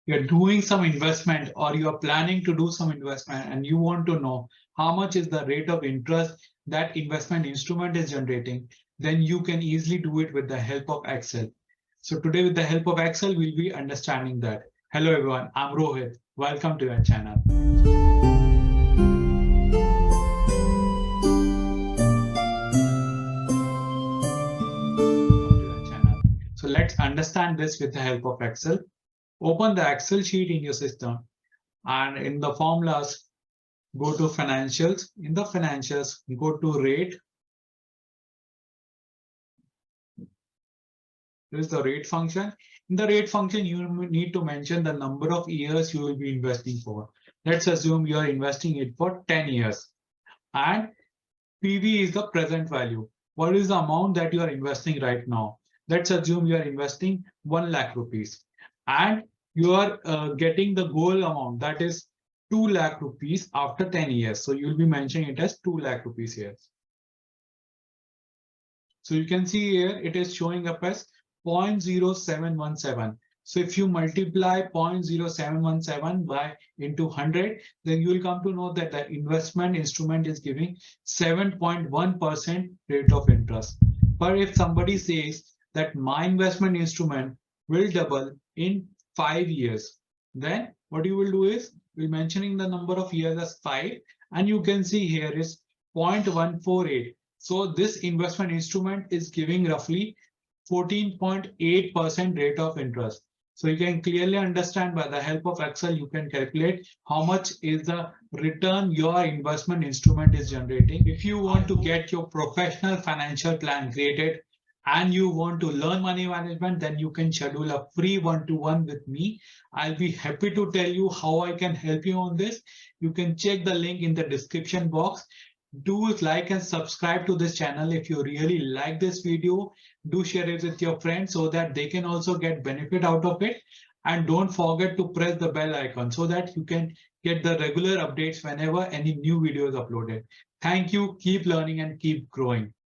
you're doing some investment or you're planning to do some investment and you want to know how much is the rate of interest that investment instrument is generating, then you can easily do it with the help of Excel. So today with the help of Excel, we'll be understanding that. Hello everyone, I'm Rohit. Welcome to your channel. So let's understand this with the help of Excel. Open the Excel sheet in your system and in the formulas, go to financials. In the financials, go to rate. This is the rate function. In the rate function, you need to mention the number of years you will be investing for. Let's assume you are investing it for 10 years. And PV is the present value. What is the amount that you are investing right now? Let's assume you are investing 1 lakh rupees. And you are getting the goal amount, that is 2 lakh rupees after 10 years. So you'll be mentioning it as 2 lakh rupees here. So you can see here, it is showing up as 0.0717. So if you multiply 0.0717 by into 100, then you will come to know that the investment instrument is giving 7.1% rate of interest. But if somebody says that my investment instrument will double in 5 years, then what you will do is we're mentioning the number of years as 5, and you can see here is 0.148. So this investment instrument is giving roughly 14.8% rate of interest. So you can clearly understand by the help of Excel, you can calculate how much is the return your investment instrument is generating. If you want to get your professional financial plan created and you want to learn money management, then you can schedule a free one-to-one with me. I'll be happy to tell you how I can help you on this. You can check the link in the description box. Do like and subscribe to this channel. If you really like this video, do share it with your friends so that they can also get benefit out of it. And don't forget to press the bell icon so that you can get the regular updates whenever any new video is uploaded. Thank you. Keep learning and keep growing.